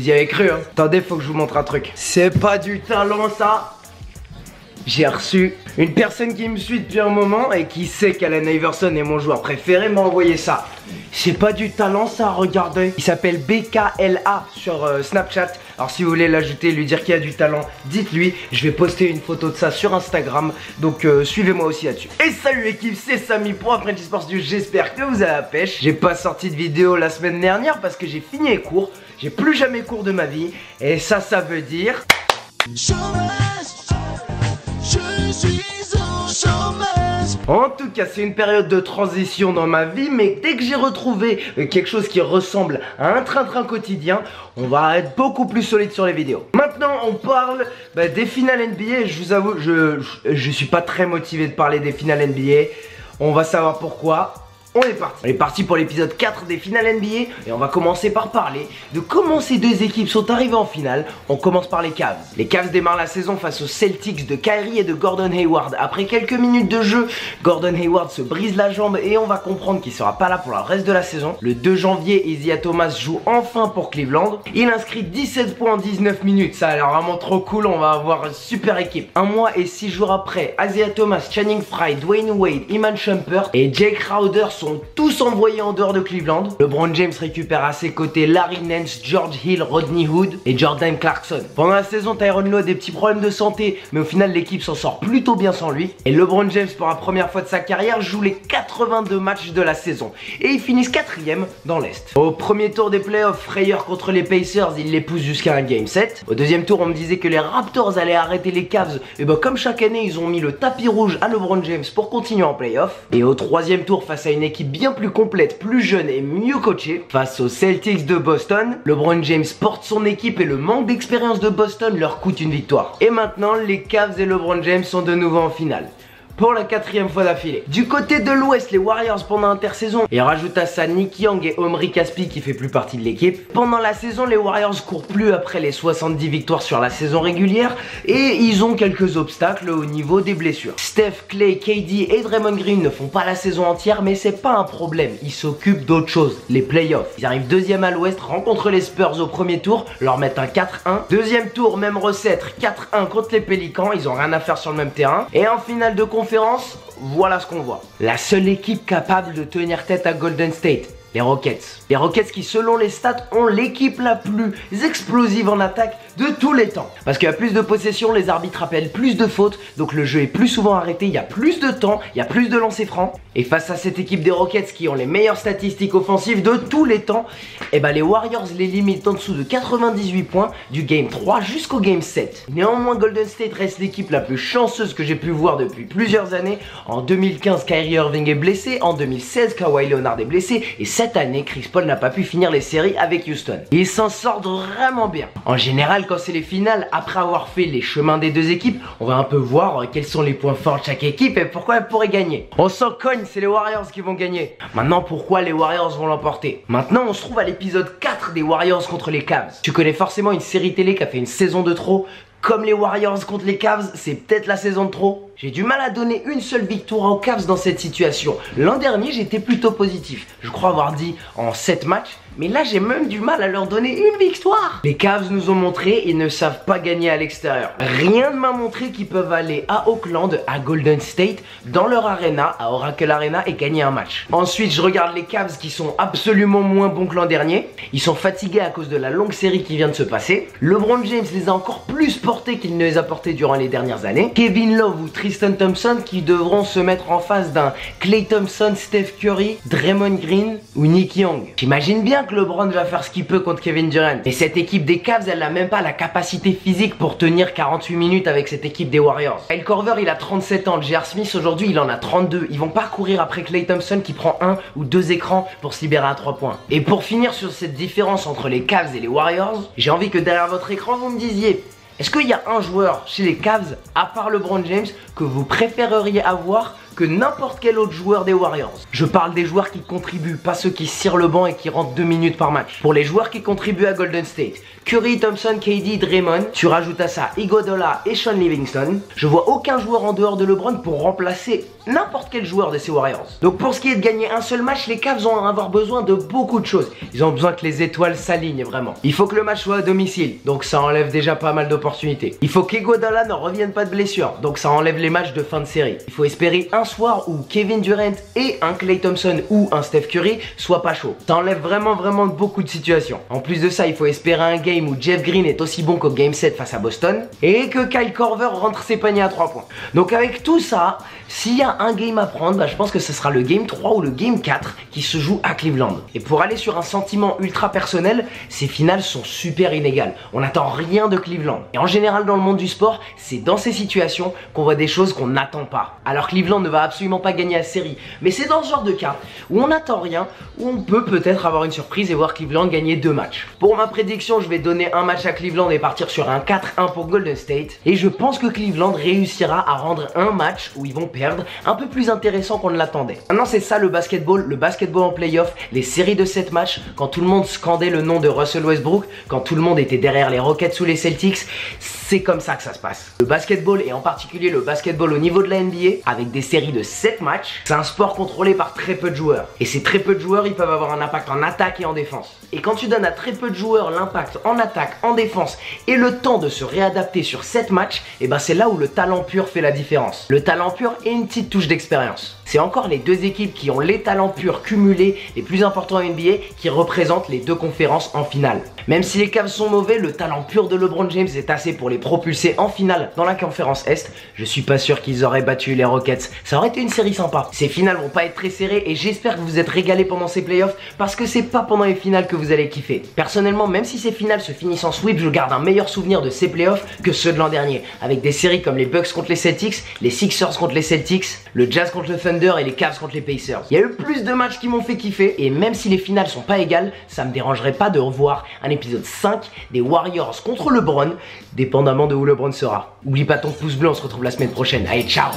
y avez cru hein. Attendez, faut que je vous montre un truc. C'est pas du talent ça. J'ai reçu une personne qui me suit depuis un moment et qui sait qu'Allen Iverson est mon joueur préféré m'a envoyé ça. C'est pas du talent ça, regardez. Il s'appelle BKLA sur Snapchat. Alors si vous voulez l'ajouter, lui dire qu'il y a du talent, dites-lui. Je vais poster une photo de ça sur Instagram. Donc suivez-moi aussi là-dessus. Et salut l'équipe, c'est Samy pour Apprenti Sport Studio. J'espère que vous avez la pêche. J'ai pas sorti de vidéo la semaine dernière parce que j'ai fini les cours. J'ai plus jamais cours de ma vie. Et ça veut dire... En tout cas, c'est une période de transition dans ma vie, mais dès que j'ai retrouvé quelque chose qui ressemble à un train-train quotidien, on va être beaucoup plus solide sur les vidéos. Maintenant, on parle des finales NBA. Je vous avoue, je suis pas très motivé de parler des finales NBA. On va savoir pourquoi. On est parti. On est parti pour l'épisode 4 des finales NBA et on va commencer par parler de comment ces deux équipes sont arrivées en finale. On commence par les Cavs. Les Cavs démarrent la saison face aux Celtics de Kyrie et de Gordon Hayward. Après quelques minutes de jeu, Gordon Hayward se brise la jambe et on va comprendre qu'il sera pas là pour le reste de la saison. Le 2 janvier, Isaiah Thomas joue enfin pour Cleveland. Il inscrit 17 points en 19 minutes. Ça a l'air vraiment trop cool. On va avoir une super équipe. Un mois et 6 jours après, Isaiah Thomas, Channing Frye, Dwayne Wade, Iman Shumpert et Jake Crowder sont tous envoyés en dehors de Cleveland. LeBron James récupère à ses côtés Larry Nance, George Hill, Rodney Hood et Jordan Clarkson. Pendant la saison, Tyronn Lue a des petits problèmes de santé, mais au final l'équipe s'en sort plutôt bien sans lui. Et LeBron James, pour la première fois de sa carrière, joue les 82 matchs de la saison. Et ils finissent 4ème dans l'Est. Au premier tour des playoffs, frayeur contre les Pacers, ils les poussent jusqu'à un Game 7. Au deuxième tour, on me disait que les Raptors allaient arrêter les Cavs. Et comme chaque année, ils ont mis le tapis rouge à LeBron James pour continuer en playoff. Et au troisième tour, face à une équipe bien plus complète, plus jeune et mieux coachée, face aux Celtics de Boston, LeBron James porte son équipe et le manque d'expérience de Boston leur coûte une victoire. Et maintenant, les Cavs et LeBron James sont de nouveau en finale. Pour la 4ème fois d'affilée. Du côté de l'Ouest, les Warriors pendant l'intersaison, et rajoute à ça Nick Young et Omri Caspi qui fait plus partie de l'équipe. Pendant la saison, les Warriors courent plus après les 70 victoires sur la saison régulière et ils ont quelques obstacles au niveau des blessures. Steph, Clay, KD et Draymond Green ne font pas la saison entière, mais c'est pas un problème. Ils s'occupent d'autre chose, les playoffs. Ils arrivent 2ème à l'Ouest, rencontrent les Spurs au premier tour, leur mettent un 4-1. Deuxième tour, même recette, 4-1 contre les Pélicans, ils ont rien à faire sur le même terrain. Et en finale de conférence, voilà ce qu'on voit. La seule équipe capable de tenir tête à Golden State, les Rockets. Les Rockets qui, selon les stats, ont l'équipe la plus explosive en attaque de tous les temps. Parce qu'il y a plus de possession, les arbitres appellent plus de fautes, donc le jeu est plus souvent arrêté, il y a plus de temps, il y a plus de lancers francs. Et face à cette équipe des Rockets qui ont les meilleures statistiques offensives de tous les temps, les Warriors les limitent en dessous de 98 points du Game 3 jusqu'au Game 7. Néanmoins, Golden State reste l'équipe la plus chanceuse que j'ai pu voir depuis plusieurs années. En 2015, Kyrie Irving est blessé, en 2016, Kawhi Leonard est blessé, et cette année, Chris Paul n'a pas pu finir les séries avec Houston. Ils s'en sortent vraiment bien. En général, quand c'est les finales, après avoir fait les chemins des deux équipes, on va un peu voir quels sont les points forts de chaque équipe et pourquoi elle pourrait gagner. On s'en cogne, c'est les Warriors qui vont gagner. Maintenant, pourquoi les Warriors vont l'emporter? Maintenant, on se trouve à l'épisode 4 des Warriors contre les Cavs. Tu connais forcément une série télé qui a fait une saison de trop. Comme les Warriors contre les Cavs, c'est peut-être la saison de trop. J'ai du mal à donner une seule victoire aux Cavs dans cette situation. L'an dernier, j'étais plutôt positif. Je crois avoir dit en 7 matchs. Mais là, j'ai même du mal à leur donner une victoire. Les Cavs nous ont montré qu'ils ne savent pas gagner à l'extérieur. Rien ne m'a montré qu'ils peuvent aller à Oakland, à Golden State, dans leur arena, à Oracle Arena, et gagner un match. Ensuite, je regarde les Cavs qui sont absolument moins bons que l'an dernier. Ils sont fatigués à cause de la longue série qui vient de se passer. LeBron James les a encore plus portés qu'il ne les a portés durant les dernières années. Kevin Love ou Tristan Thompson qui devront se mettre en face d'un Klay Thompson, Steph Curry, Draymond Green ou Nick Young. J'imagine bien que LeBron va faire ce qu'il peut contre Kevin Durant. Et cette équipe des Cavs, elle n'a même pas la capacité physique pour tenir 48 minutes avec cette équipe des Warriors. Kyle Korver, il a 37 ans. J.R. Smith, aujourd'hui, il en a 32. Ils vont pas courir après Klay Thompson qui prend 1 ou 2 écrans pour se libérer à 3 points. Et pour finir sur cette différence entre les Cavs et les Warriors, j'ai envie que derrière votre écran, vous me disiez: est-ce qu'il y a un joueur chez les Cavs, à part LeBron James, que vous préféreriez avoir que n'importe quel autre joueur des Warriors. Je parle des joueurs qui contribuent, pas ceux qui cirent le banc et qui rentrent 2 minutes par match. Pour les joueurs qui contribuent à Golden State, Curry, Thompson, KD, Draymond, tu rajoutes à ça Iguodala et Sean Livingston, je vois aucun joueur en dehors de LeBron pour remplacer n'importe quel joueur de ces Warriors. Donc pour ce qui est de gagner un seul match, les Cavs vont avoir besoin de beaucoup de choses. Ils ont besoin que les étoiles s'alignent vraiment. Il faut que le match soit à domicile, donc ça enlève déjà pas mal d'opportunités. Il faut qu'Iguodala ne revienne pas de blessure, donc ça enlève les matchs de fin de série. Il faut espérer un soir où Kevin Durant et un Klay Thompson ou un Steph Curry soient pas chauds. Ça enlève vraiment beaucoup de situations. En plus de ça, il faut espérer un game où Jeff Green est aussi bon qu'au game 7 face à Boston et que Kyle Korver rentre ses paniers à 3 points. Donc avec tout ça, s'il y a un game à prendre, bah, je pense que ce sera le game 3 ou le game 4 qui se joue à Cleveland. Et pour aller sur un sentiment ultra personnel, ces finales sont super inégales. On n'attend rien de Cleveland. Et en général dans le monde du sport, c'est dans ces situations qu'on voit des choses qu'on n'attend pas. Alors Cleveland ne va absolument pas gagner la série, mais c'est dans ce genre de cas où on n'attend rien, où on peut peut-être avoir une surprise et voir Cleveland gagner 2 matchs. Pour ma prédiction, je vais donner un match à Cleveland et partir sur un 4-1 pour Golden State. Et je pense que Cleveland réussira à rendre un match où ils vont perdre un peu plus intéressant qu'on ne l'attendait. Maintenant c'est ça le basketball en playoff, les séries de 7 matchs, quand tout le monde scandait le nom de Russell Westbrook, quand tout le monde était derrière les Rockets ou les Celtics, c'est comme ça que ça se passe. Le basketball et en particulier le basketball au niveau de la NBA, avec des séries de 7 matchs, c'est un sport contrôlé par très peu de joueurs. Et ces très peu de joueurs, ils peuvent avoir un impact en attaque et en défense. Et quand tu donnes à très peu de joueurs l'impact en attaque, en défense et le temps de se réadapter sur 7 matchs, et ben c'est là où le talent pur fait la différence. Le talent pur et une petite touche d'expérience. C'est encore les deux équipes qui ont les talents purs cumulés les plus importants en NBA qui représentent les deux conférences en finale. Même si les Cavs sont mauvais, le talent pur de LeBron James est assez pour les propulser en finale dans la conférence Est. Je suis pas sûr qu'ils auraient battu les Rockets. Ça aurait été une série sympa. Ces finales vont pas être très serrées et j'espère que vous êtes régalés pendant ces playoffs parce que c'est pas pendant les finales que vous allez kiffer. Personnellement, même si ces finales se finissent en sweep, je garde un meilleur souvenir de ces playoffs que ceux de l'an dernier. Avec des séries comme les Bucks contre les Celtics, les Sixers contre les Celtics, le Jazz contre le Thunder et les Cavs contre les Pacers. Il y a eu plus de matchs qui m'ont fait kiffer et même si les finales sont pas égales, ça me dérangerait pas de revoir un épisode 5 des Warriors contre LeBron, dépendamment de où LeBron sera. Oublie pas ton pouce bleu, on se retrouve la semaine prochaine. Allez, ciao!